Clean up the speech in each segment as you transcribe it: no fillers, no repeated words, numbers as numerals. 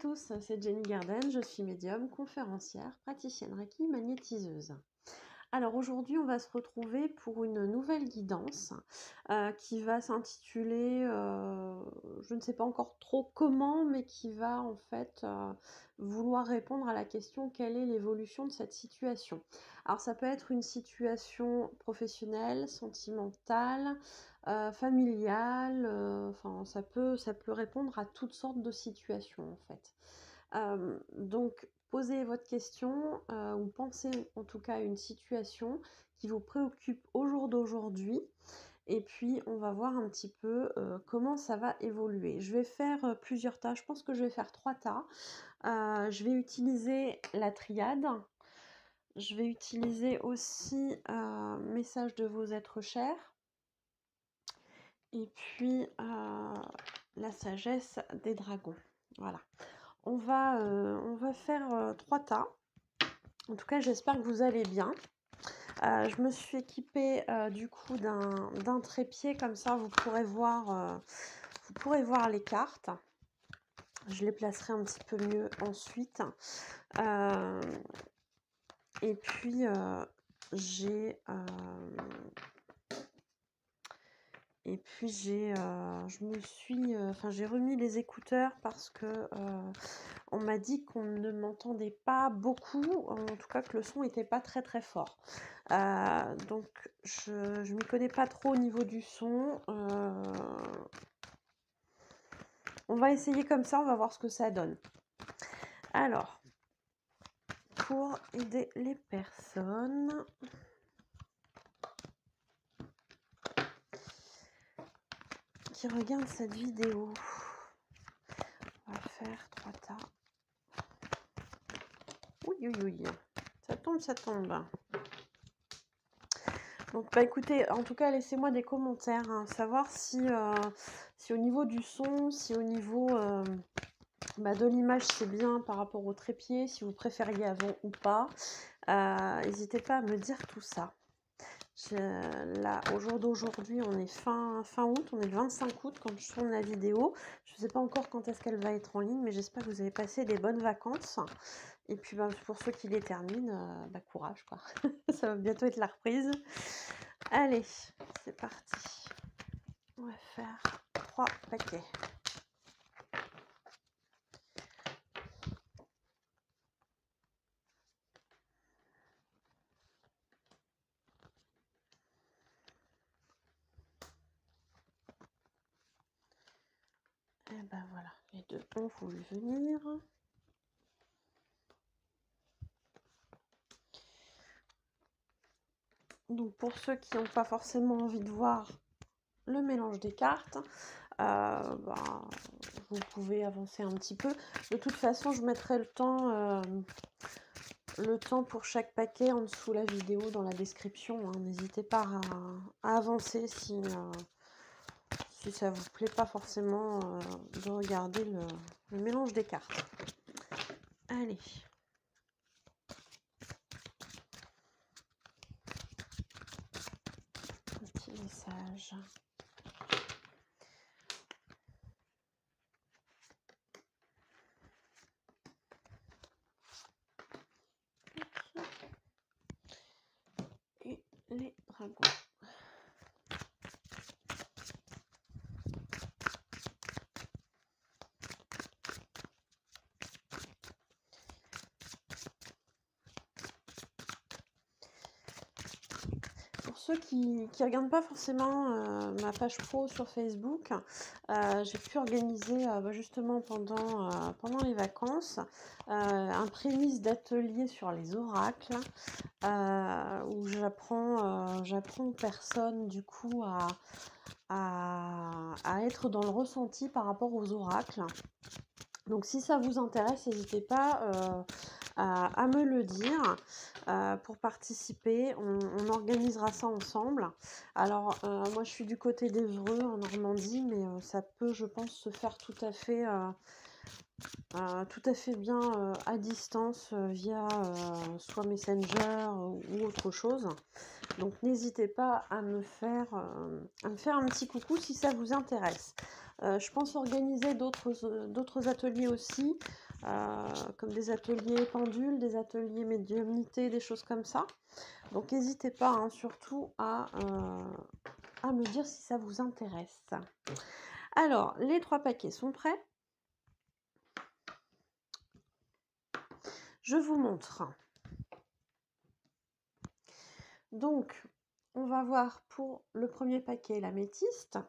tous, c'est Jenny Garden, je suis médium, conférencière, praticienne Reiki, magnétiseuse. Alors aujourd'hui, on va se retrouver pour une nouvelle guidance qui va s'intituler, je ne sais pas encore trop comment, mais qui va en fait vouloir répondre à la question quelle est l'évolution de cette situation. Alors ça peut être une situation professionnelle, sentimentale, familiale, enfin ça peut répondre à toutes sortes de situations en fait. Donc posez votre question ou pensez en tout cas à une situation qui vous préoccupe au jour d'aujourd'hui et puis on va voir un petit peu comment ça va évoluer. Je vais faire plusieurs tas, je pense que je vais faire 3 tas. Je vais utiliser la triade, je vais utiliser aussi message de vos êtres chers et puis la sagesse des dragons. Voilà. On va faire 3 tas. En tout cas, j'espère que vous allez bien. Je me suis équipée du coup d'un trépied, comme ça vous pourrez voir les cartes. Je les placerai un petit peu mieux ensuite. Et puis j'ai j'ai remis les écouteurs parce que on m'a dit qu'on ne m'entendait pas beaucoup, en tout cas que le son n'était pas très très fort. Donc je ne m'y connais pas trop au niveau du son. On va essayer comme ça, on va voir ce que ça donne. Alors, pour aider les personnes qui regardent cette vidéo, on va faire 3 tas. Oui, ça tombe. Donc, bah écoutez, en tout cas, laissez-moi des commentaires, hein, savoir si au niveau du son, si au niveau de l'image, c'est bien par rapport au trépied, si vous préfériez avant ou pas. N'hésitez pas à me dire tout ça. Là, au jour d'aujourd'hui, on est fin août, on est le 25 août quand je tourne la vidéo. Je ne sais pas encore quand est-ce qu'elle va être en ligne, mais j'espère que vous avez passé des bonnes vacances. Et puis pour ceux qui les terminent, courage quoi. Ça va bientôt être la reprise. Allez, c'est parti. On va faire 3 paquets. Et ben voilà, les deux ont voulu venir. Donc pour ceux qui n'ont pas forcément envie de voir le mélange des cartes, vous pouvez avancer un petit peu. De toute façon, je mettrai le temps pour chaque paquet en dessous la vidéo dans la description. Hein. N'hésitez pas à avancer si ça vous plaît pas forcément de regarder le mélange des cartes. Allez. Un petit message. Et les dragons. Ceux qui ne regardent pas forcément ma page pro sur Facebook, j'ai pu organiser justement pendant les vacances un prémisse d'atelier sur les oracles où j'apprends aux personnes du coup à être dans le ressenti par rapport aux oracles. Donc si ça vous intéresse, n'hésitez pas à me le dire pour participer. On organisera ça ensemble. Alors moi je suis du côté d'Évreux en Normandie, mais ça peut je pense se faire tout à fait bien à distance via soit Messenger ou autre chose. Donc n'hésitez pas à me faire un petit coucou si ça vous intéresse. Je pense organiser d'autres ateliers aussi comme des ateliers pendules, des ateliers médiumnité, des choses comme ça. Donc n'hésitez pas hein, surtout à me dire si ça vous intéresse. Alors, les 3 paquets sont prêts. Je vous montre. Donc, on va voir pour le premier paquet l'améthyste.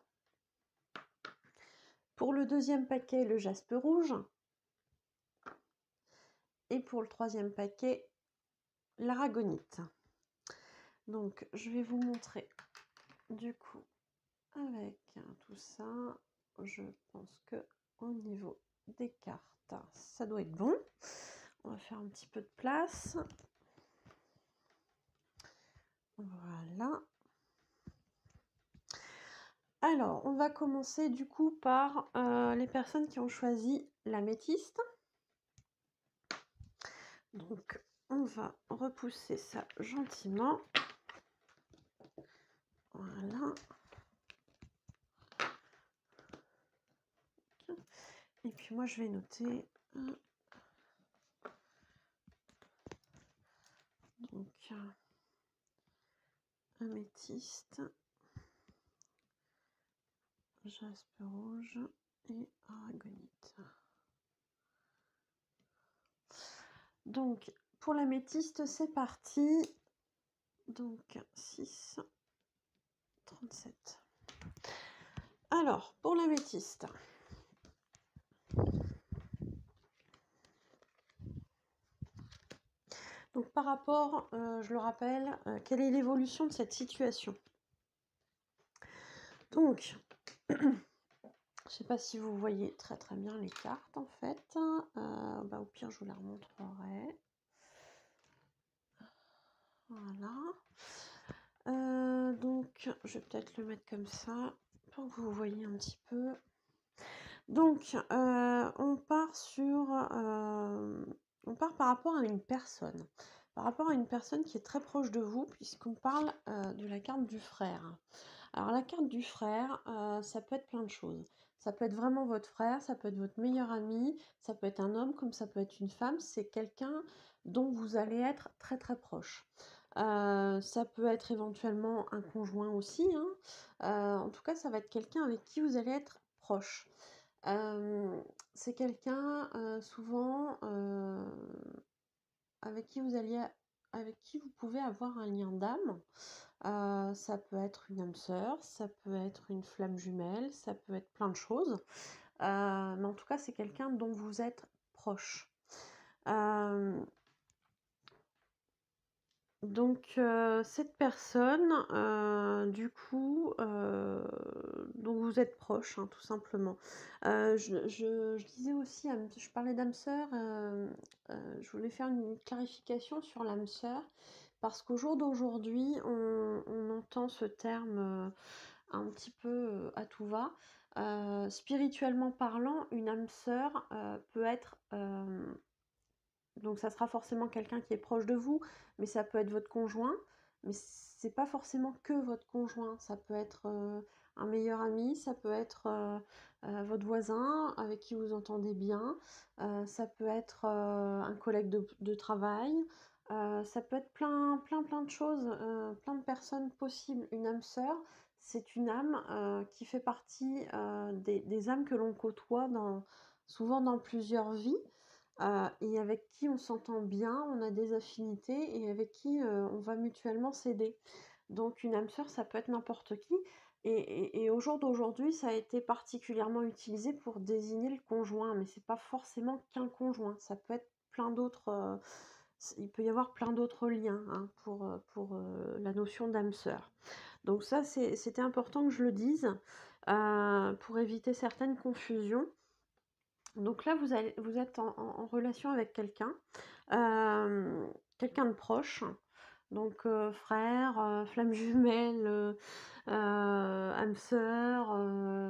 Pour le deuxième paquet, le jaspe rouge. Et pour le troisième paquet, l'aragonite. Donc, je vais vous montrer du coup avec tout ça. Je pense que au niveau des cartes, ça doit être bon. On va faire un petit peu de place. Voilà. Alors, on va commencer du coup par les personnes qui ont choisi l'améthyste. Donc, on va repousser ça gentiment. Voilà. Et puis moi, je vais noter. Donc, améthyste, jaspe rouge et aragonite. Donc, pour l'améthyste, c'est parti. Donc, 6, 37. Alors, pour l'améthyste. Donc, par rapport, je le rappelle, quelle est l'évolution de cette situation? Donc, je ne sais pas si vous voyez très très bien les cartes en fait. Au pire, je vous la remontrerai. Voilà. Donc, je vais peut-être le mettre comme ça pour que vous voyez un petit peu. Donc, on part par rapport à une personne. Par rapport à une personne qui est très proche de vous, puisqu'on parle de la carte du frère. Alors, la carte du frère, ça peut être plein de choses. Ça peut être vraiment votre frère, ça peut être votre meilleur ami, ça peut être un homme comme ça peut être une femme. C'est quelqu'un dont vous allez être très très proche. Ça peut être éventuellement un conjoint aussi, hein. En tout cas, ça va être quelqu'un avec qui vous allez être proche. C'est quelqu'un souvent avec qui vous pouvez avoir un lien d'âme. Ça peut être une âme sœur, ça peut être une flamme jumelle, ça peut être plein de choses. Mais en tout cas, c'est quelqu'un dont vous êtes proche. Donc cette personne, du coup, dont vous êtes proche, hein, tout simplement. Je disais aussi, je parlais d'âme sœur, je voulais faire une clarification sur l'âme sœur, parce qu'au jour d'aujourd'hui, on entend ce terme un petit peu à tout va. Spirituellement parlant, une âme sœur peut être donc ça sera forcément quelqu'un qui est proche de vous, mais ça peut être votre conjoint, mais c'est pas forcément que votre conjoint. Ça peut être un meilleur ami, ça peut être votre voisin avec qui vous entendez bien, ça peut être un collègue de travail, ça peut être plein de choses, plein de personnes possibles. Une âme sœur, c'est une âme qui fait partie des âmes que l'on côtoie souvent dans plusieurs vies. Et avec qui on s'entend bien, on a des affinités et avec qui on va mutuellement s'aider. Donc une âme sœur, ça peut être n'importe qui. Et au jour d'aujourd'hui, ça a été particulièrement utilisé pour désigner le conjoint, mais c'est pas forcément qu'un conjoint. Ça peut être plein d'autres. Il peut y avoir plein d'autres liens hein, pour la notion d'âme sœur. Donc ça, c'était important que je le dise pour éviter certaines confusions. Donc là, vous êtes en relation avec quelqu'un, quelqu'un de proche, donc frère, flamme jumelle, âme sœur,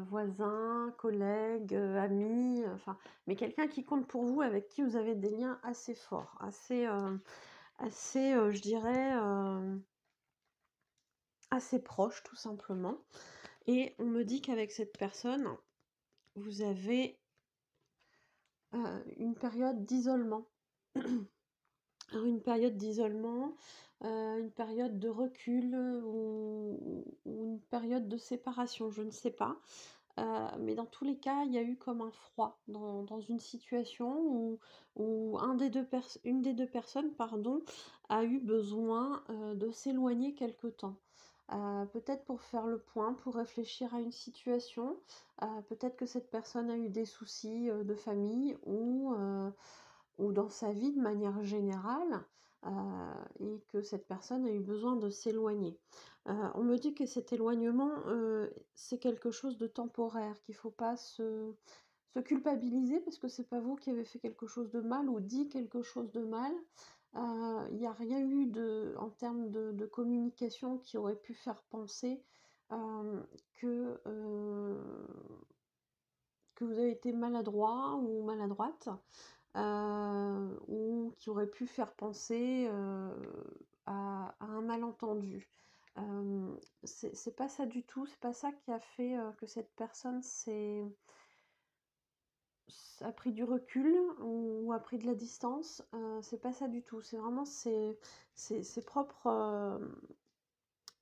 voisin, collègue, ami, enfin, mais quelqu'un qui compte pour vous, avec qui vous avez des liens assez forts, assez, je dirais, assez proches tout simplement. Et on me dit qu'avec cette personne, vous avez une période d'isolement. Alors une période d'isolement, une période de recul, ou une période de séparation, je ne sais pas. Mais dans tous les cas, il y a eu comme un froid dans une situation où une des 2 personnes, pardon, a eu besoin, de s'éloigner quelque temps. Peut-être pour faire le point, pour réfléchir à une situation, peut-être que cette personne a eu des soucis, de famille ou dans sa vie de manière générale, heu et que cette personne a eu besoin de s'éloigner. On me dit que cet éloignement, c'est quelque chose de temporaire, qu'il faut pas se culpabiliser parce que c'est pas vous qui avez fait quelque chose de mal ou dit quelque chose de mal. Il y a rien eu en termes de communication qui aurait pu faire penser, que, que vous avez été maladroit ou maladroite. Ou qui aurait pu faire penser, à un malentendu. C'est pas ça du tout, c'est pas ça qui a fait, que cette personne a pris du recul ou a pris de la distance, c'est pas ça du tout. C'est vraiment ses propres,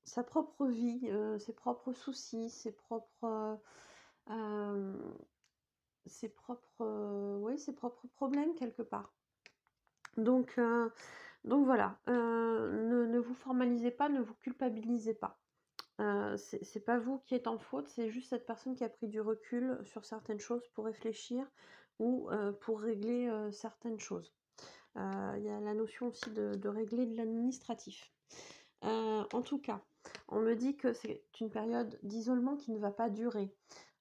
sa propre vie, ses propres soucis, hem, oui, ses propres problèmes quelque part. Donc heu Donc voilà, ne vous formalisez pas, ne vous culpabilisez pas. C'est pas vous qui êtes en faute, c'est juste cette personne qui a pris du recul sur certaines choses pour réfléchir ou, pour régler, certaines choses. Il y a la notion aussi de régler de l'administratif. En tout cas, on me dit que c'est une période d'isolement qui ne va pas durer.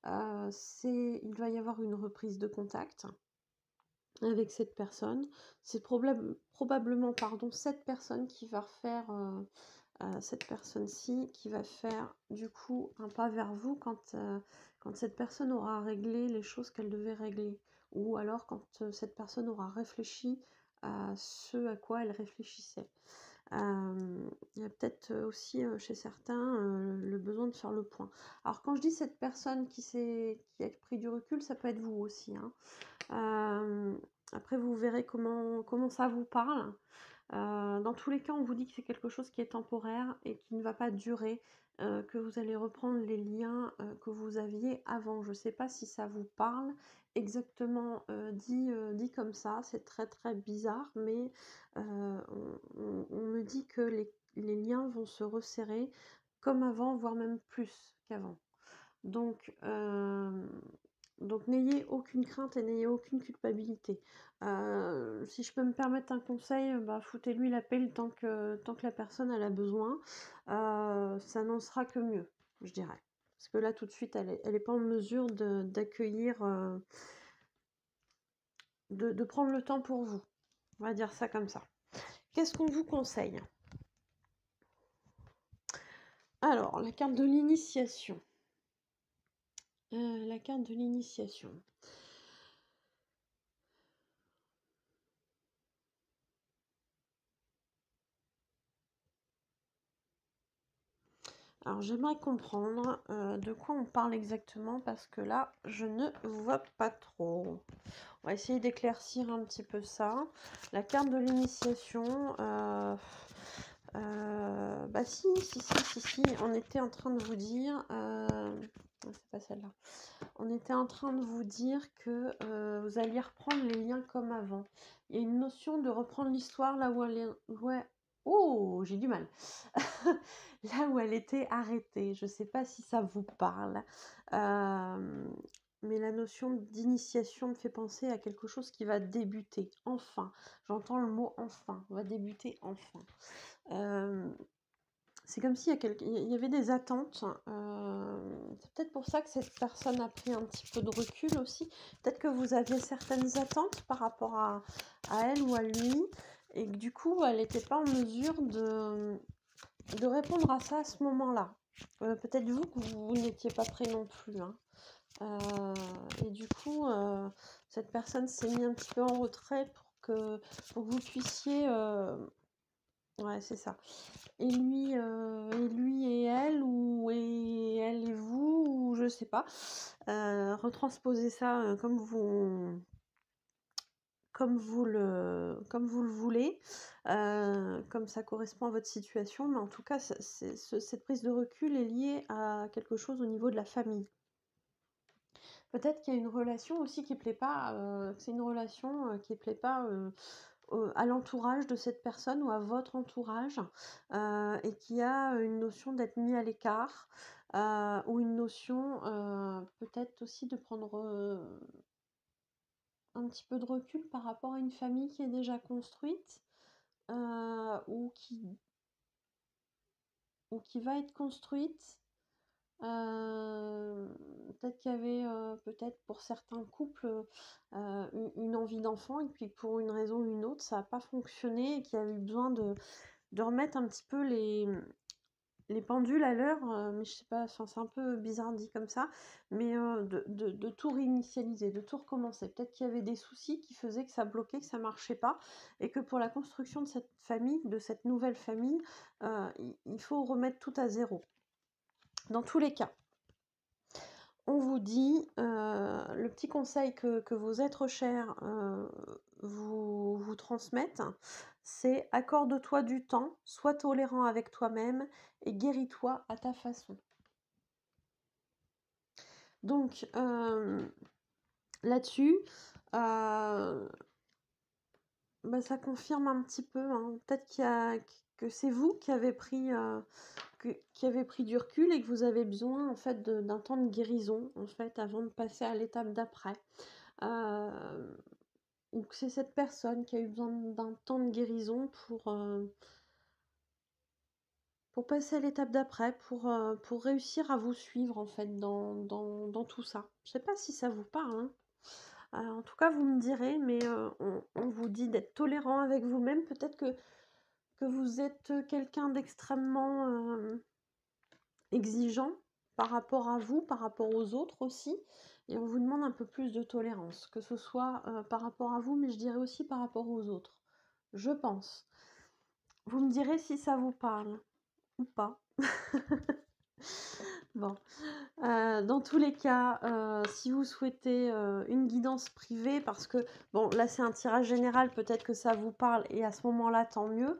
Il va y avoir une reprise de contact avec cette personne. C'est probablement, pardon, cette personne qui va faire, cette personne-ci qui va faire du coup un pas vers vous quand cette personne aura réglé les choses qu'elle devait régler. Ou alors quand cette personne aura réfléchi à ce à quoi elle réfléchissait. Il y a peut-être aussi chez certains le besoin de faire le point. Alors quand je dis cette personne qui a pris du recul, ça peut être vous aussi, hein. Hem, Après vous verrez comment ça vous parle. Dans tous les cas, on vous dit que c'est quelque chose qui est temporaire et qui ne va pas durer, que vous allez reprendre les liens, que vous aviez avant. Je ne sais pas si ça vous parle exactement, dit comme ça, c'est très, très bizarre, mais on me dit que les liens vont se resserrer comme avant, voire même plus qu'avant. Donc, n'ayez aucune crainte et n'ayez aucune culpabilité. Si je peux me permettre un conseil, bah, foutez-lui la paix le tant que la personne elle a besoin. Ça n'en sera que mieux, je dirais. Parce que là, tout de suite, elle est pas en mesure d'accueillir, de prendre le temps pour vous. On va dire ça comme ça. Qu'est-ce qu'on vous conseille? Alors, la carte de l'initiation. La carte de l'initiation. Alors j'aimerais comprendre, de quoi on parle exactement parce que là, je ne vois pas trop. On va essayer d'éclaircir un petit peu ça. La carte de l'initiation, bah si, on était en train de vous dire, c'est pas celle-là. On était en train de vous dire que, vous alliez reprendre les liens comme avant. Il y a une notion de reprendre l'histoire là où elle est ouais. Oh! J'ai du mal. Là où elle était arrêtée. Je ne sais pas si ça vous parle. Mais la notion d'initiation me fait penser à quelque chose qui va débuter, enfin. J'entends le mot enfin, va débuter enfin. C'est comme s'il y avait des attentes. C'est peut-être pour ça que cette personne a pris un petit peu de recul aussi. Peut-être que vous aviez certaines attentes par rapport à elle ou à lui, et que du coup, elle n'était pas en mesure de répondre à ça à ce moment-là. Peut-être vous que vous n'étiez pas prêt non plus, hein. Et du coup, cette personne s'est mise un petit peu en retrait pour que vous puissiez... ouais, c'est ça. Et lui et elle, ou et elle et vous, ou je sais pas. Retransposer ça comme comme vous le voulez, comme ça correspond à votre situation, mais en tout cas, cette prise de recul est liée à quelque chose au niveau de la famille. Peut-être qu'il y a une relation aussi qui plaît pas, que c'est une relation qui plaît pas à l'entourage de cette personne ou à votre entourage, et qui a une notion d'être mis à l'écart, ou une notion peut-être aussi de prendre un petit peu de recul par rapport à une famille qui est déjà construite, ou qui va être construite. Heu, Peut-être qu'il y avait, peut-être pour certains couples, une envie d'enfant et puis pour une raison ou une autre, ça a pas fonctionné et qu'il y a eu besoin de remettre un petit peu les pendules à l'heure, mais je sais pas, enfin, c'est un peu bizarre dit comme ça, mais de tout réinitialiser, de tout recommencer. Peut-être qu'il y avait des soucis qui faisaient que ça bloquait, que ça marchait pas et que pour la construction de cette famille, de cette nouvelle famille, il faut remettre tout à zéro. Dans tous les cas, on vous dit, le petit conseil que vos êtres chers vous transmettent, c'est accorde-toi du temps, sois tolérant avec toi-même et guéris-toi à ta façon. Donc, là-dessus, bah, ça confirme un petit peu, hein. Peut-être que c'est vous qui avez pris, qui avez pris du recul et que vous avez besoin en fait d'un temps de guérison en fait avant de passer à l'étape d'après. Ou que c'est cette personne qui a eu besoin d'un temps de guérison pour passer à l'étape d'après, pour réussir à vous suivre en fait dans tout ça. Je sais pas si ça vous parle, hein. En tout cas, vous me direz, mais on vous dit d'être tolérant avec vous-même. Peut-être que vous êtes quelqu'un d'extrêmement exigeant par rapport à vous, par rapport aux autres aussi. Et on vous demande un peu plus de tolérance, que ce soit par rapport à vous, mais je dirais aussi par rapport aux autres. Je pense. Vous me direz si ça vous parle ou pas. Bon. Dans tous les cas, si vous souhaitez une guidance privée, parce que, bon, là c'est un tirage général, peut-être que ça vous parle et à ce moment-là, tant mieux.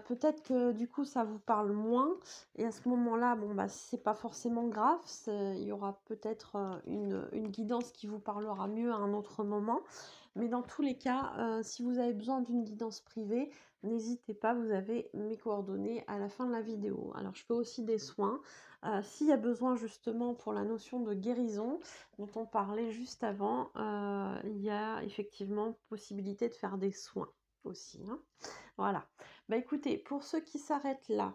Peut-être que du coup, ça vous parle moins et à ce moment-là, bon, bah, c'est pas forcément grave. Il y aura peut-être une guidance qui vous parlera mieux à un autre moment. Mais dans tous les cas, si vous avez besoin d'une guidance privée, n'hésitez pas, vous avez mes coordonnées à la fin de la vidéo. Alors, je fais aussi des soins. S'il y a besoin justement pour la notion de guérison dont on parlait juste avant, il y a effectivement possibilité de faire des soins aussi, hein. Voilà. Bah écoutez, pour ceux qui s'arrêtent là,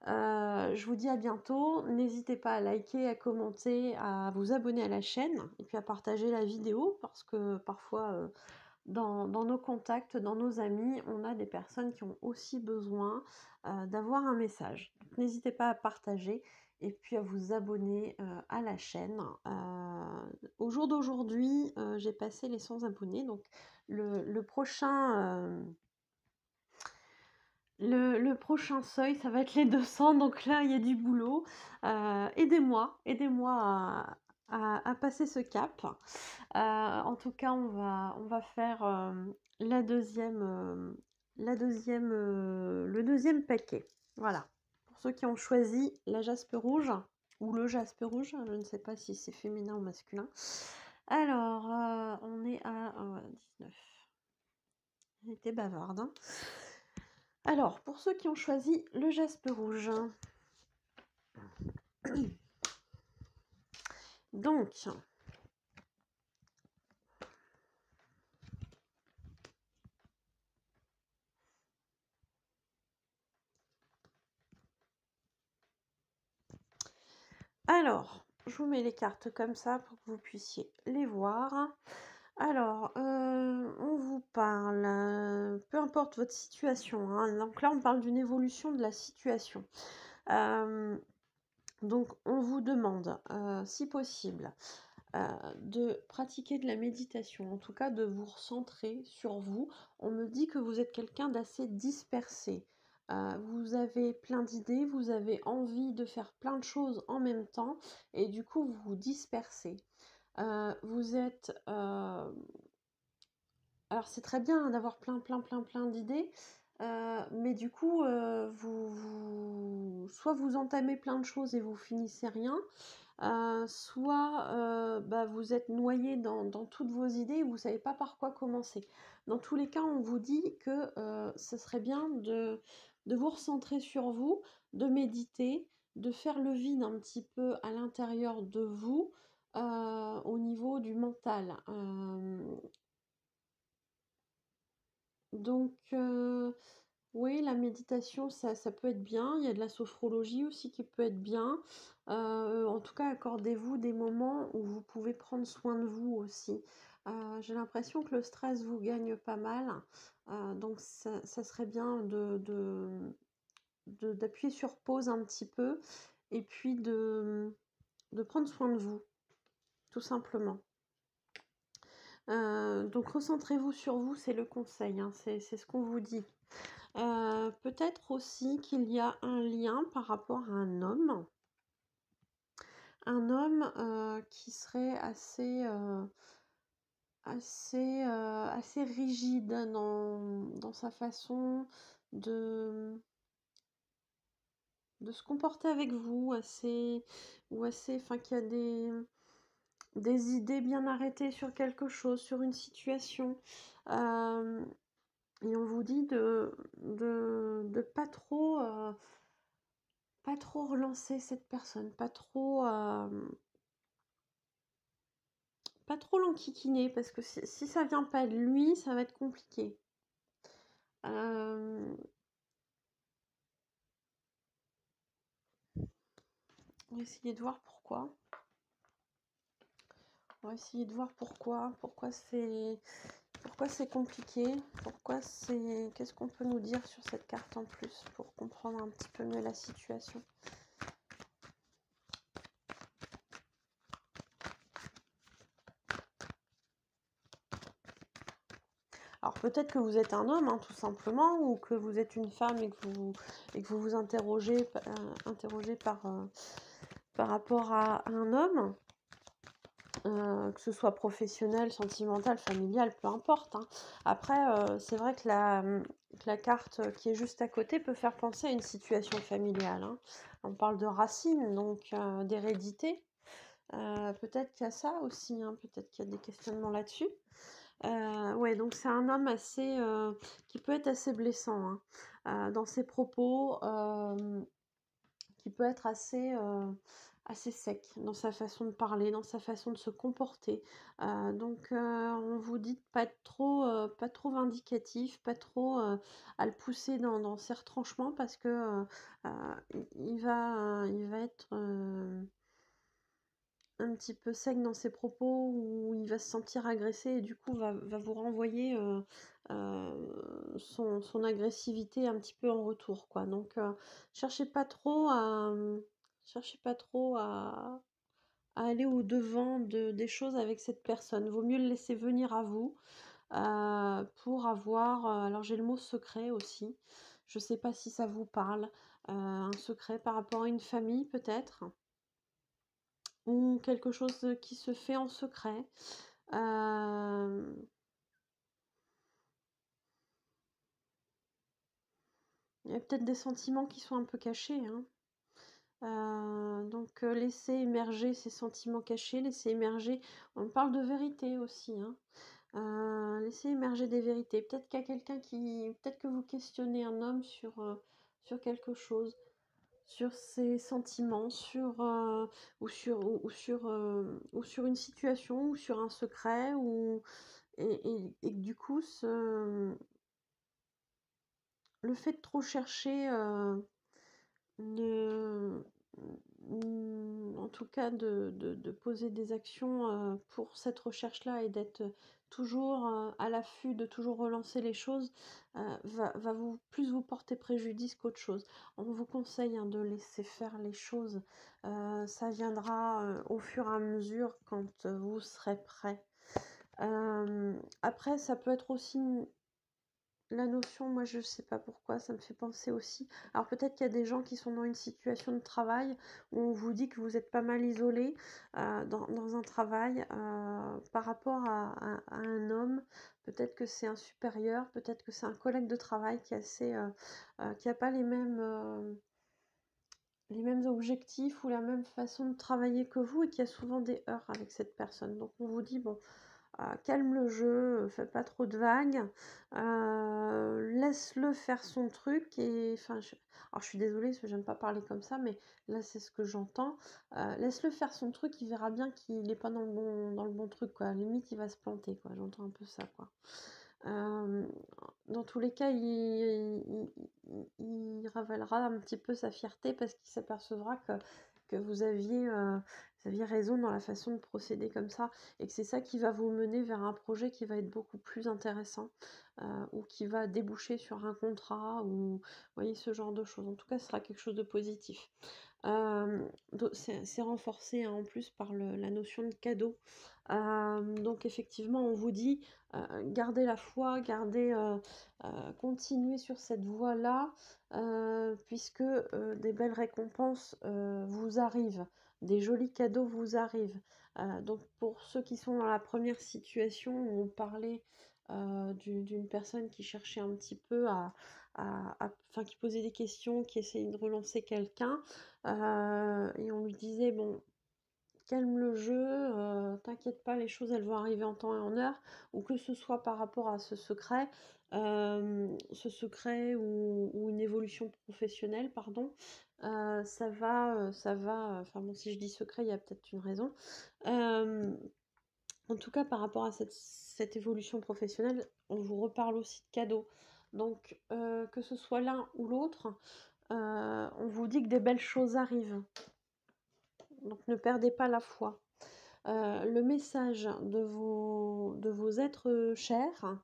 je vous dis à bientôt. N'hésitez pas à liker, à commenter, à vous abonner à la chaîne et puis à partager la vidéo parce que parfois dans nos contacts, dans nos amis, on a des personnes qui ont aussi besoin d'avoir un message. Donc, n'hésitez pas à partager et puis à vous abonner à la chaîne. Au jour d'aujourd'hui, j'ai passé les 100 abonnés, donc le prochain... le prochain seuil, ça va être les 200, donc là, il y a du boulot. Aidez-moi à passer ce cap. En tout cas, on va faire le deuxième paquet. Voilà. Pour ceux qui ont choisi la jaspe rouge ou le jaspe rouge, je ne sais pas si c'est féminin ou masculin. Alors, on est à 19. J'étais bavarde, hein. Alors, pour ceux qui ont choisi le jaspe rouge, donc, alors, je vous mets les cartes comme ça pour que vous puissiez les voir. Alors, on vous parle, peu importe votre situation, hein, donc là on parle d'une évolution de la situation. Donc on vous demande, si possible, de pratiquer de la méditation, en tout cas de vous recentrer sur vous. On me dit que vous êtes quelqu'un d'assez dispersé. Vous avez plein d'idées, vous avez envie de faire plein de choses en même temps et du coup vous vous dispersez. Vous êtes Alors c'est très bien, hein, d'avoir plein d'idées, mais du coup, soit vous entamez plein de choses et vous finissez rien, soit, bah, vous êtes noyé dans toutes vos idées et vous savez pas par quoi commencer. Dans tous les cas, on vous dit que, ce serait bien de vous recentrer sur vous, de méditer, de faire le vide un petit peu à l'intérieur de vous, au niveau du mental. Donc oui, la méditation, ça peut être bien. Il y a de la sophrologie aussi qui peut être bien. En tout cas, accordez-vous des moments où vous pouvez prendre soin de vous aussi. J'ai l'impression que le stress vous gagne pas mal, donc ça serait bien d'appuyer sur pause un petit peu et puis de prendre soin de vous, tout simplement. Donc recentrez-vous sur vous, c'est le conseil, hein, c'est ce qu'on vous dit. Peut-être aussi qu'il y a un lien par rapport à un homme. Un homme, qui serait assez rigide dans sa façon de de se comporter avec vous, enfin qui a des idées bien arrêtées sur quelque chose, sur une situation. Hem Et on vous dit de pas trop relancer cette personne, pas trop l'enquiquiner parce que si ça vient pas de lui, ça va être compliqué. Hem, on va essayer de voir pourquoi. On va essayer de voir pourquoi c'est compliqué, qu'est-ce qu'on peut nous dire sur cette carte en plus pour comprendre un petit peu mieux la situation? Alors peut-être que vous êtes un homme, hein, tout simplement, ou que vous êtes une femme et que vous vous interrogez par rapport à un homme, que ce soit professionnel, sentimental, familial, peu importe, hein. Après, c'est vrai que la carte qui est juste à côté peut faire penser à une situation familiale, hein. On parle de racines, donc d'hérédité. Peut-être qu'il y a ça aussi, hein, peut-être qu'il y a des questionnements là-dessus. Ouais, donc c'est un homme qui peut être assez blessant, hein, dans ses propos, qui peut être assez sec dans sa façon de parler, dans sa façon de se comporter. Donc on vous dit de pas trop vindicatif, pas trop, à le pousser dans ses retranchements parce que, il va être, un petit peu sec dans ses propos ou il va se sentir agressé et du coup va vous renvoyer son agressivité un petit peu en retour, quoi. Donc cherchez pas trop à, cherchez pas trop à aller au-devant des choses avec cette personne. Vaut mieux le laisser venir à vous pour avoir, alors j'ai le mot secret aussi. Je sais pas si ça vous parle. Un secret par rapport à une famille peut-être ou quelque chose qui se fait en secret. Hem, il y a peut-être des sentiments qui sont un peu cachés, hein. Donc laisser émerger ces sentiments cachés, laisser émerger, on parle de vérité aussi, hein. Laisser émerger des vérités. Peut-être que vous questionnez un homme sur quelque chose, sur ses sentiments, ou sur une situation, ou sur un secret, et que du coup, le fait de trop chercher, ne en tout cas de poser des actions, pour cette recherche-là et d'être toujours, à l'affût, de toujours relancer les choses, va vous porter préjudice qu'autre chose. On vous conseille, hein, de laisser faire les choses, ça viendra, au fur et à mesure quand, vous serez prêt. Après ça peut être aussi la notion, moi je sais pas pourquoi, ça me fait penser aussi. Alors peut-être qu'il y a des gens qui sont dans une situation de travail où on vous dit que vous êtes pas mal isolé dans un travail par rapport à un homme. Peut-être que c'est un supérieur, peut-être que c'est un collègue de travail qui est assez, qui a pas les mêmes objectifs ou la même façon de travailler que vous et qui a souvent des heurts avec cette personne. Donc on vous dit, bon, calme le jeu, fais pas trop de vagues, laisse-le faire son truc et enfin, alors je suis désolée parce que j'aime pas parler comme ça, mais là c'est ce que j'entends. Laisse-le faire son truc, il verra bien qu'il n'est pas dans le bon truc, quoi. Limite, il va se planter, quoi. J'entends un peu ça, quoi. Euh, dans tous les cas, il ravalera un petit peu sa fierté parce qu'il s'apercevra que vous aviez raison dans la façon de procéder comme ça et que c'est ça qui va vous mener vers un projet qui va être beaucoup plus intéressant ou qui va déboucher sur un contrat ou vous voyez ce genre de choses. En tout cas, ce sera quelque chose de positif. C'est renforcé en plus par la notion de cadeau. Donc effectivement, on vous dit gardez la foi, continuez sur cette voie-là, puisque des belles récompenses vous arrivent, des jolis cadeaux vous arrivent. Donc pour ceux qui sont dans la première situation où on parlait d'une personne qui cherchait un petit peu enfin qui posait des questions, qui essayait de relancer quelqu'un, et on lui disait bon, calme le jeu, t'inquiète pas, les choses elles vont arriver en temps et en heure, ou que ce soit par rapport à ce secret ou une évolution professionnelle, pardon, enfin bon, si je dis secret, il y a peut-être une raison. En tout cas, par rapport à cette évolution professionnelle, on vous reparle aussi de cadeaux. Donc, que ce soit l'un ou l'autre, on vous dit que des belles choses arrivent. Donc, ne perdez pas la foi. Le message de vos êtres chers,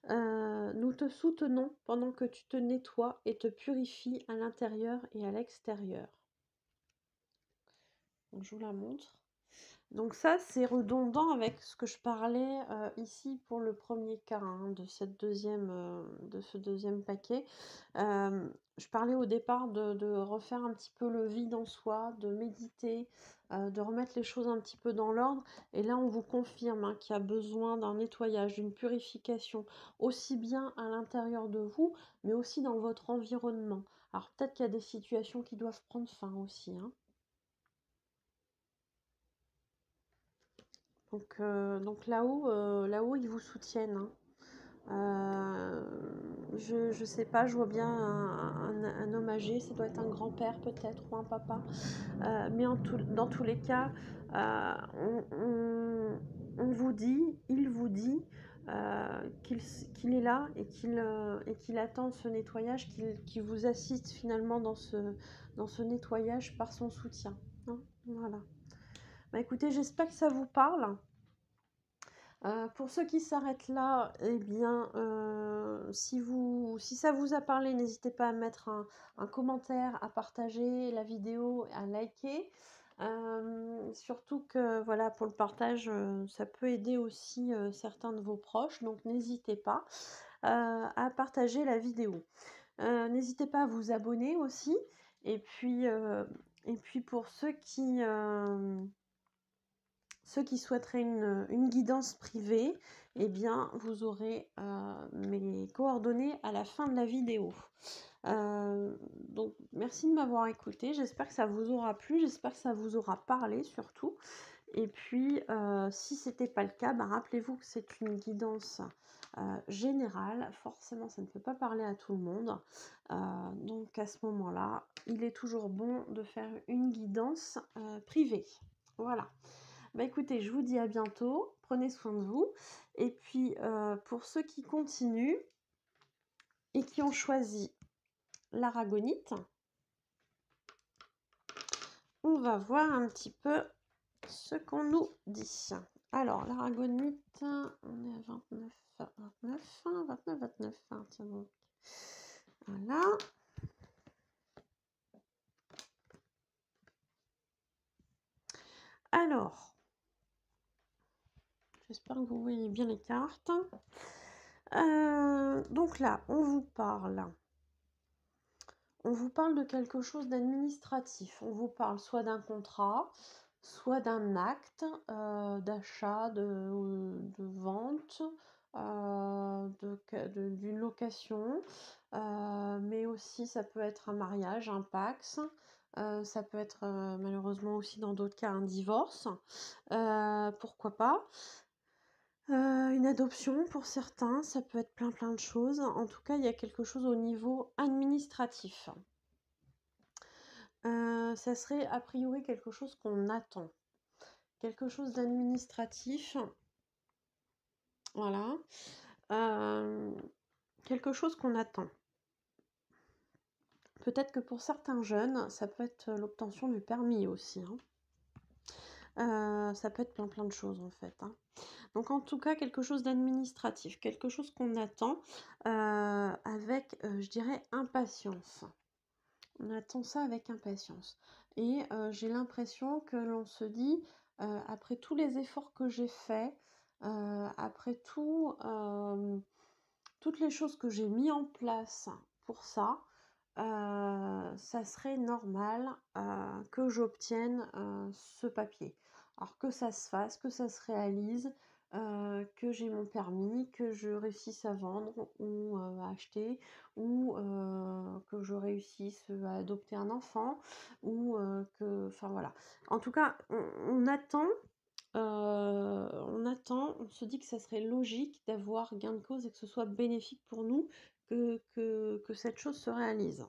nous te soutenons pendant que tu te nettoies et te purifies à l'intérieur et à l'extérieur. Donc, je vous la montre. Donc ça, c'est redondant avec ce que je parlais ici pour le premier cas hein, de ce deuxième paquet. Je parlais au départ de refaire un petit peu le vide en soi, de méditer, de remettre les choses un petit peu dans l'ordre. Et là, on vous confirme hein, qu'il y a besoin d'un nettoyage, d'une purification, aussi bien à l'intérieur de vous, mais aussi dans votre environnement. Alors peut-être qu'il y a des situations qui doivent prendre fin aussi. Hein. Donc là-haut, ils vous soutiennent. Hein. Je sais pas, je vois bien un homme âgé, ça doit être un grand-père peut-être ou un papa. Mais dans tous les cas, on vous dit, il vous dit qu'il est là et qu'il attend ce nettoyage, qu'il vous assiste finalement dans ce nettoyage par son soutien. Hein. Voilà. Bah, écoutez, j'espère que ça vous parle. Pour ceux qui s'arrêtent là, eh bien, si ça vous a parlé, n'hésitez pas à mettre un commentaire, à partager la vidéo, à liker. Surtout que voilà, pour le partage, ça peut aider aussi certains de vos proches, donc n'hésitez pas à partager la vidéo. N'hésitez pas à vous abonner aussi. Et puis pour ceux qui souhaiteraient une guidance privée, eh bien, vous aurez mes coordonnées à la fin de la vidéo. Donc, merci de m'avoir écouté. J'espère que ça vous aura plu. J'espère que ça vous aura parlé surtout. Et puis, si ce n'était pas le cas, bah, rappelez-vous que c'est une guidance générale. Forcément, ça ne peut pas parler à tout le monde. Donc, à ce moment-là, il est toujours bon de faire une guidance privée. Voilà. Bah écoutez, je vous dis à bientôt, prenez soin de vous. Et puis pour ceux qui continuent et qui ont choisi l'aragonite, on va voir un petit peu ce qu'on nous dit. Alors l'aragonite, on est à 29. Hein, tiens donc. Voilà. Alors, j'espère que vous voyez bien les cartes. Donc là, on vous parle de quelque chose d'administratif. On vous parle soit d'un contrat, soit d'un acte d'achat, de vente, d'une location, mais aussi ça peut être un mariage, un PACS, ça peut être malheureusement aussi dans d'autres cas un divorce, pourquoi pas. Une adoption pour certains, ça peut être plein de choses. En tout cas, il y a quelque chose au niveau administratif. Ça serait a priori quelque chose qu'on attend. Quelque chose d'administratif, voilà. Quelque chose qu'on attend. Peut-être que pour certains jeunes, ça peut être l'obtention du permis aussi, hein. Ça peut être plein de choses en fait, hein. Donc en tout cas, quelque chose d'administratif, quelque chose qu'on attend avec, je dirais, impatience. On attend ça avec impatience. Et j'ai l'impression que l'on se dit, après tous les efforts que j'ai faits, après toutes les choses que j'ai mis en place pour ça, ça serait normal que j'obtienne ce papier. Alors que ça se fasse, que ça se réalise, que j'ai mon permis, que je réussisse à vendre ou à acheter, ou que je réussisse à adopter un enfant, ou enfin voilà. En tout cas, on se dit que ça serait logique d'avoir gain de cause et que ce soit bénéfique pour nous que cette chose se réalise.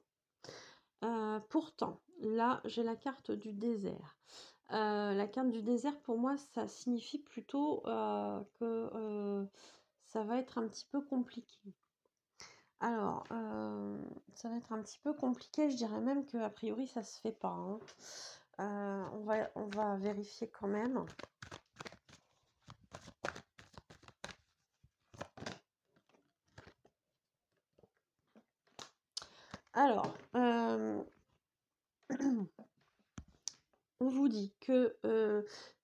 Pourtant, là, j'ai la carte du désert. La carte du désert, pour moi, ça signifie plutôt que ça va être un petit peu compliqué. Alors, ça va être un petit peu compliqué, je dirais même qu'a priori, ça se fait pas, hein. On va vérifier quand même. Alors, on vous dit que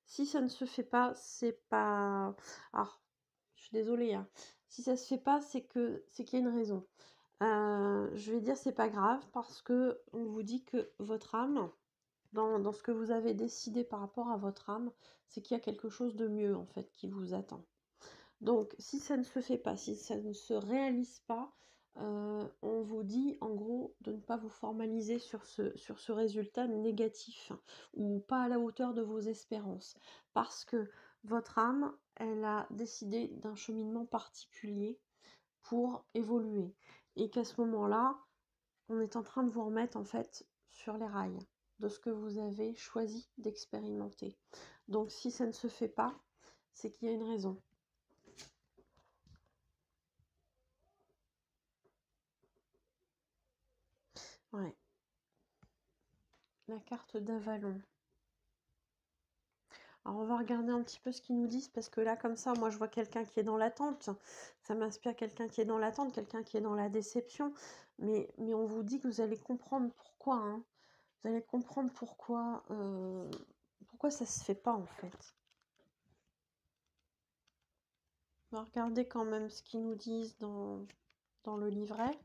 si ça ne se fait pas, c'est pas... Alors, je suis désolée, hein. Si ça se fait pas, c'est qu'il y a une raison. Je vais dire c'est pas grave parce que on vous dit que votre âme, dans ce que vous avez décidé par rapport à votre âme, c'est qu'il y a quelque chose de mieux en fait qui vous attend. Donc si ça ne se fait pas, si ça ne se réalise pas, on vous dit en gros de ne pas vous formaliser sur ce résultat négatif ou pas à la hauteur de vos espérances. Parce que votre âme, elle a décidé d'un cheminement particulier pour évoluer. Et qu'à ce moment-là, on est en train de vous remettre en fait sur les rails de ce que vous avez choisi d'expérimenter. Donc si ça ne se fait pas, c'est qu'il y a une raison. Ouais. La carte d'Avalon. Alors on va regarder un petit peu ce qu'ils nous disent parce que là comme ça, moi je vois quelqu'un qui est dans l'attente. Ça m'inspire quelqu'un qui est dans l'attente, quelqu'un qui est dans la déception. Mais on vous dit que vous allez comprendre pourquoi, hein. Vous allez comprendre pourquoi ça se fait pas en fait. On va regarder quand même ce qu'ils nous disent dans le livret.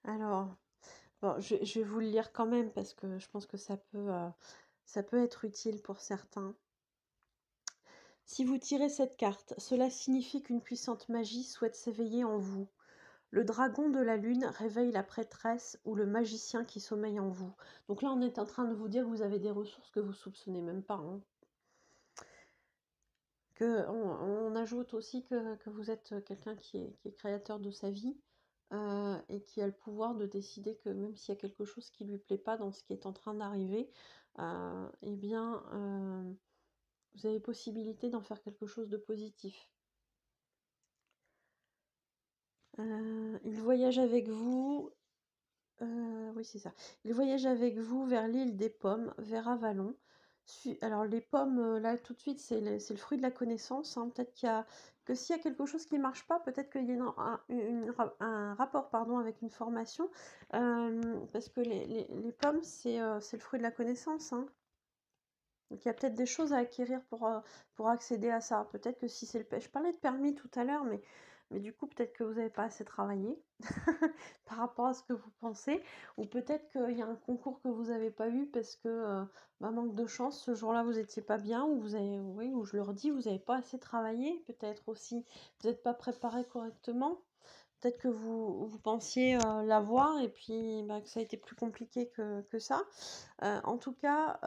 Alors, bon, je vais vous le lire quand même parce que je pense que ça peut être utile pour certains. Si vous tirez cette carte, cela signifie qu'une puissante magie souhaite s'éveiller en vous. Le dragon de la lune réveille la prêtresse ou le magicien qui sommeille en vous. Donc là, on est en train de vous dire que vous avez des ressources que vous soupçonnez même pas, hein. On ajoute aussi que vous êtes quelqu'un qui est créateur de sa vie et qui a le pouvoir de décider que même s'il y a quelque chose qui ne lui plaît pas dans ce qui est en train d'arriver, eh bien, vous avez possibilité d'en faire quelque chose de positif. Il voyage avec vous. Oui, c'est ça. Il voyage avec vous vers l'île des Pommes, vers Avalon. Alors les pommes, là tout de suite, c'est le fruit de la connaissance, hein. Peut-être que s'il y a quelque chose qui marche pas, peut-être qu'il y a un rapport, pardon, avec une formation, parce que les pommes, c'est le fruit de la connaissance, hein. Donc il y a peut-être des choses à acquérir pour accéder à ça. Peut-être que si c'est le je parlais de permis tout à l'heure, mais du coup, peut-être que vous n'avez pas assez travaillé par rapport à ce que vous pensez. Ou peut-être qu'il y a un concours que vous n'avez pas eu parce que, manque de chance, ce jour-là, vous n'étiez pas bien, ou vous avez, oui, ou je leur dis, vous n'avez pas assez travaillé. Peut-être aussi, vous n'êtes pas préparé correctement. Peut-être que vous pensiez l'avoir et puis bah, que ça a été plus compliqué que ça. En tout cas,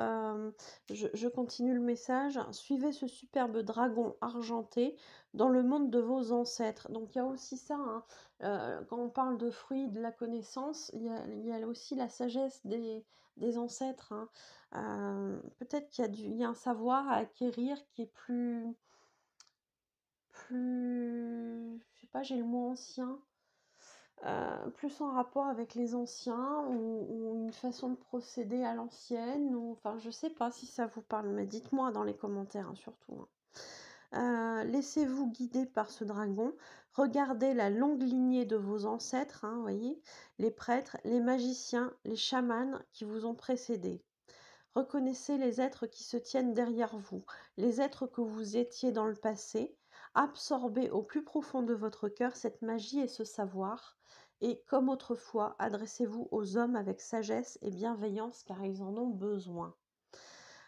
je continue le message. Suivez ce superbe dragon argenté dans le monde de vos ancêtres. Donc il y a aussi ça, hein. Quand on parle de fruits de la connaissance, il y a aussi la sagesse des ancêtres, hein. Peut-être il y a un savoir à acquérir qui est je sais pas, j'ai le mot ancien, plus en rapport avec les anciens, ou une façon de procéder à l'ancienne, ou enfin je sais pas si ça vous parle, mais dites-moi dans les commentaires, hein, surtout, hein. Laissez-vous guider par ce dragon, regardez la longue lignée de vos ancêtres, hein, voyez, les prêtres, les magiciens, les chamans qui vous ont précédés. Reconnaissez les êtres qui se tiennent derrière vous, les êtres que vous étiez dans le passé. Absorbez au plus profond de votre cœur cette magie et ce savoir. Et comme autrefois, adressez-vous aux hommes avec sagesse et bienveillance car ils en ont besoin.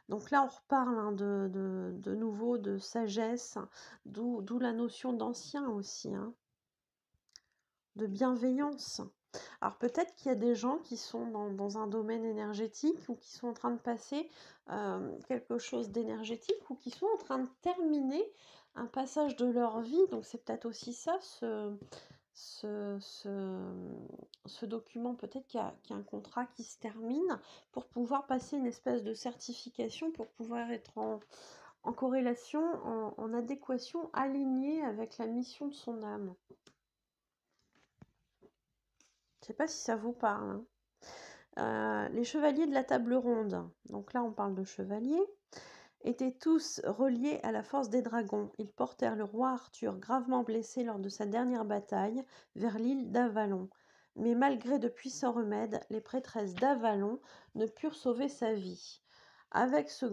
Donc là, on reparle, hein, de nouveau de sagesse, d'où la notion d'ancien aussi, hein, de bienveillance. Alors peut-être qu'il y a des gens qui sont dans un domaine énergétique, ou qui sont en train de passer quelque chose d'énergétique, ou qui sont en train de terminer un passage de leur vie. Donc c'est peut-être aussi ça, ce, ce, ce document, peut-être qu'il y a un contrat qui se termine pour pouvoir passer une espèce de certification, pour pouvoir être en corrélation, en adéquation, aligné avec la mission de son âme. Je ne sais pas si ça vous parle, hein. Les chevaliers de la table ronde, donc là on parle de chevaliers, étaient tous reliés à la force des dragons. Ils portèrent le roi Arthur, gravement blessé lors de sa dernière bataille, vers l'île d'Avalon. Mais malgré de puissants remèdes, les prêtresses d'Avalon ne purent sauver sa vie.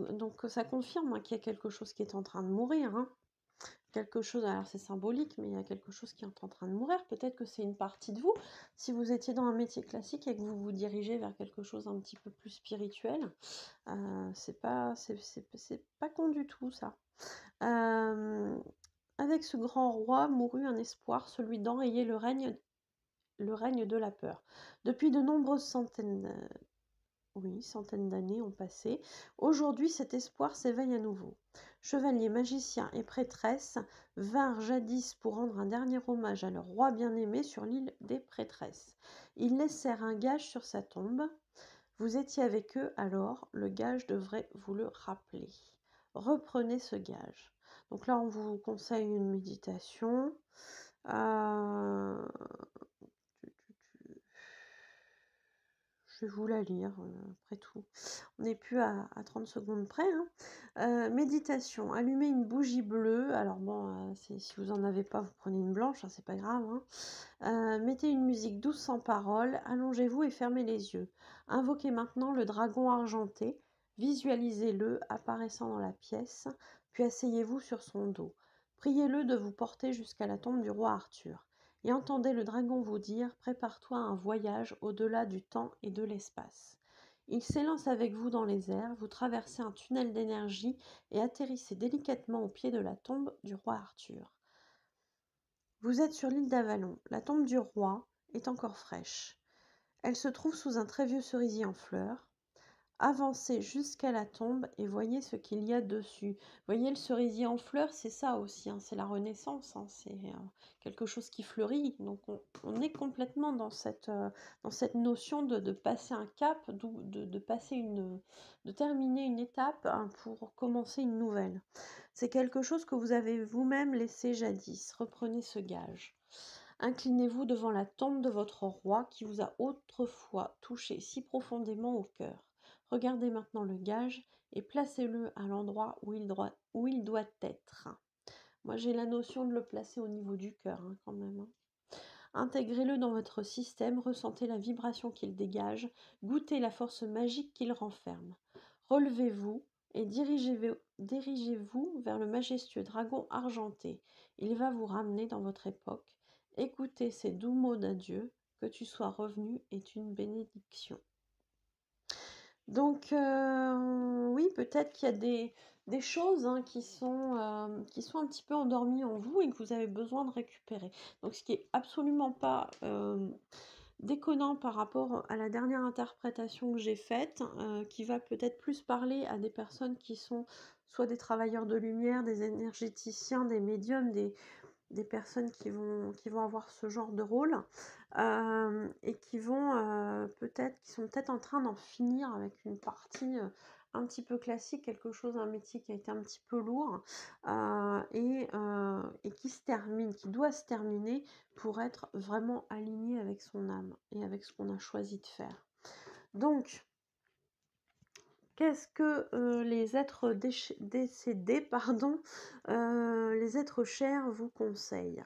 Donc ça confirme, hein, qu'il y a quelque chose qui est en train de mourir, hein. Quelque chose, alors c'est symbolique, mais il y a quelque chose qui est en train de mourir. Peut-être que c'est une partie de vous. Si vous étiez dans un métier classique et que vous vous dirigez vers quelque chose un petit peu plus spirituel, c'est pas con du tout, ça. Avec ce grand roi mourut un espoir, celui d'enrayer le règne de la peur. Depuis de nombreuses centaines d'années ont passé. Aujourd'hui, cet espoir s'éveille à nouveau. Chevaliers, magiciens et prêtresses vinrent jadis pour rendre un dernier hommage à leur roi bien-aimé sur l'île des prêtresses. Ils laissèrent un gage sur sa tombe. Vous étiez avec eux alors, le gage devrait vous le rappeler. Reprenez ce gage. Donc là, on vous conseille une méditation. Je vais vous la lire, après tout. On n'est plus à 30 secondes près, hein. Méditation. Allumez une bougie bleue. Alors bon, si vous n'en avez pas, vous prenez une blanche, hein, c'est pas grave, hein. Mettez une musique douce sans parole. Allongez-vous et fermez les yeux. Invoquez maintenant le dragon argenté. Visualisez-le apparaissant dans la pièce, puis asseyez-vous sur son dos. Priez-le de vous porter jusqu'à la tombe du roi Arthur. Et entendez le dragon vous dire « Prépare-toi à un voyage au-delà du temps et de l'espace ». Il s'élance avec vous dans les airs, vous traversez un tunnel d'énergie et atterrissez délicatement au pied de la tombe du roi Arthur. Vous êtes sur l'île d'Avalon. La tombe du roi est encore fraîche. Elle se trouve sous un très vieux cerisier en fleurs. Avancez jusqu'à la tombe et voyez ce qu'il y a dessus. Voyez le cerisier en fleurs, c'est ça aussi, hein, c'est la Renaissance, hein, c'est quelque chose qui fleurit. Donc on est complètement dans cette notion de passer un cap, de terminer une étape, hein, pour commencer une nouvelle. C'est quelque chose que vous avez vous-même laissé jadis. Reprenez ce gage. Inclinez-vous devant la tombe de votre roi qui vous a autrefois touché si profondément au cœur. Regardez maintenant le gage et placez-le à l'endroit où il doit être. Moi, j'ai la notion de le placer au niveau du cœur, hein, quand même, hein. Intégrez-le dans votre système, ressentez la vibration qu'il dégage, goûtez la force magique qu'il renferme. Relevez-vous et dirigez-vous vers le majestueux dragon argenté. Il va vous ramener dans votre époque. Écoutez ces doux mots d'adieu. Que tu sois revenu est une bénédiction. Donc, oui, peut-être qu'il y a des choses, hein, qui sont un petit peu endormies en vous et que vous avez besoin de récupérer. Donc, ce qui est absolument pas déconnant par rapport à la dernière interprétation que j'ai faite, qui va peut-être plus parler à des personnes qui sont soit des travailleurs de lumière, des énergéticiens, des médiums, des personnes qui vont avoir ce genre de rôle, et qui sont peut-être en train d'en finir avec une partie un petit peu classique, quelque chose, un métier qui a été un petit peu lourd, et qui se termine, qui doit se terminer pour être vraiment aligné avec son âme et avec ce qu'on a choisi de faire. Donc, qu'est-ce que les êtres décédés, pardon, les êtres chers vous conseillent?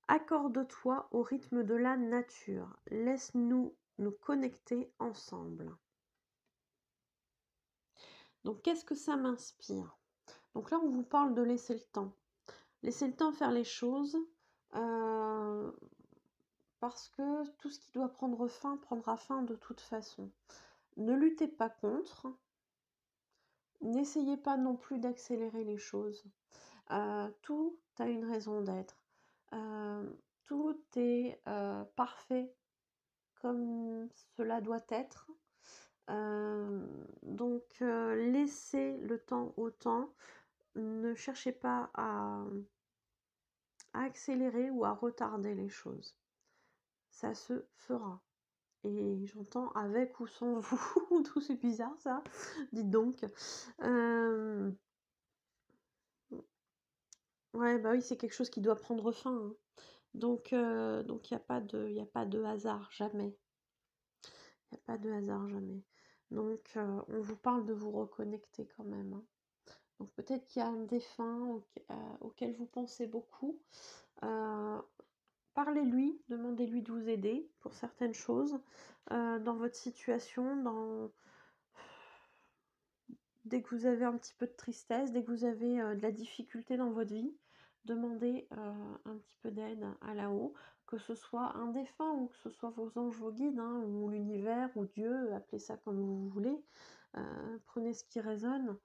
Accorde-toi au rythme de la nature. Laisse-nous nous connecter ensemble. Donc, qu'est-ce que ça m'inspire? Donc là, on vous parle de laisser le temps. Laisser le temps faire les choses, parce que tout ce qui doit prendre fin prendra fin de toute façon. Ne luttez pas contre. N'essayez pas non plus d'accélérer les choses. Tout a une raison d'être. Tout est parfait comme cela doit être. Donc, laissez le temps au temps. Ne cherchez pas à accélérer ou à retarder les choses. Ça se fera. Et j'entends avec ou sans vous. Tout c'est bizarre ça. Dites donc. Ouais, bah oui, c'est quelque chose qui doit prendre fin, hein. Donc il n'y a pas de hasard, jamais. Il n'y a pas de hasard, jamais. Donc, on vous parle de vous reconnecter quand même, hein. Donc, peut-être qu'il y a un défunt auquel vous pensez beaucoup. Parlez-lui, demandez-lui de vous aider pour certaines choses dans votre situation, dès que vous avez un petit peu de tristesse, dès que vous avez de la difficulté dans votre vie, demandez un petit peu d'aide à là-haut, que ce soit un défunt ou que ce soit vos anges, vos guides, hein, ou l'univers, ou Dieu, appelez ça comme vous voulez. Prenez ce qui résonne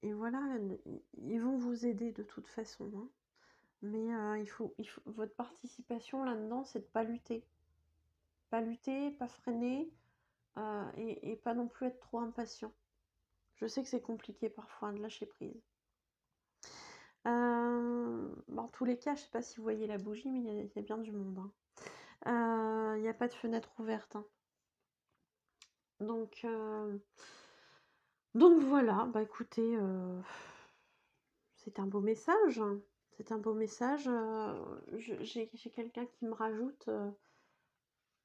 et voilà, ils vont vous aider de toute façon, hein. Mais votre participation là-dedans, c'est de pas lutter. Pas lutter, pas freiner, et pas non plus être trop impatient. Je sais que c'est compliqué parfois de lâcher prise. En tous les cas, je sais pas si vous voyez la bougie, mais il y a bien du monde, hein. Il n'y a pas de fenêtre ouverte, hein. Donc voilà, bah écoutez, c'est un beau message, hein. C'est un beau message. J'ai quelqu'un qui me rajoute,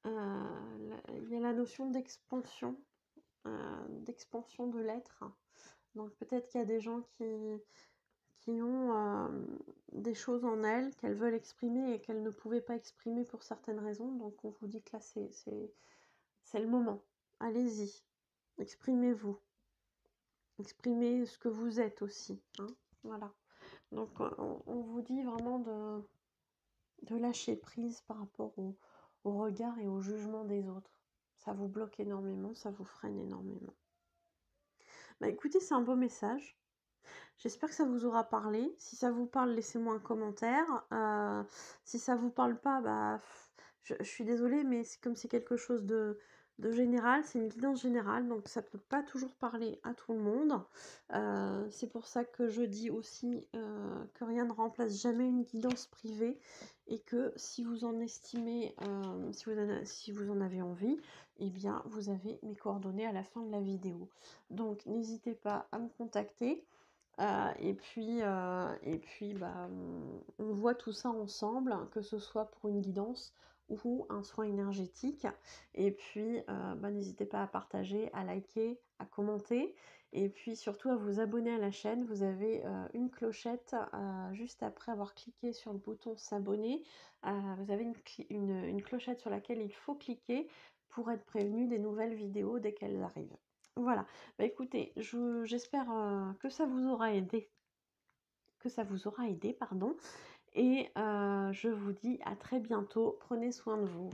il y a la notion d'expansion de l'être. Donc peut-être qu'il y a des gens qui ont des choses en elles qu'elles veulent exprimer et qu'elles ne pouvaient pas exprimer pour certaines raisons. Donc on vous dit que là, c'est le moment. Allez-y, exprimez-vous. Exprimez ce que vous êtes aussi, hein. Voilà. Donc on vous dit vraiment de lâcher prise par rapport au regard et au jugement des autres. Ça vous bloque énormément, ça vous freine énormément. Bah écoutez, c'est un beau message. J'espère que ça vous aura parlé. Si ça vous parle, laissez-moi un commentaire. Si ça vous parle pas, bah, je suis désolée, mais comme c'est quelque chose de général, c'est une guidance générale, donc ça peut pas toujours parler à tout le monde. C'est pour ça que je dis aussi que rien ne remplace jamais une guidance privée et que si vous en estimez, si vous en avez envie, eh bien, vous avez mes coordonnées à la fin de la vidéo. Donc, n'hésitez pas à me contacter. Et puis, bah, on voit tout ça ensemble, que ce soit pour une guidance ou un soin énergétique. Et puis, n'hésitez pas à partager, à liker, à commenter et puis surtout à vous abonner à la chaîne. Vous avez, une clochette, juste après avoir cliqué sur le bouton s'abonner. Vous avez une clochette sur laquelle il faut cliquer pour être prévenu des nouvelles vidéos dès qu'elles arrivent. Voilà. Écoutez, j'espère, que ça vous aura aidé, pardon et je vous dis à très bientôt. Prenez soin de vous.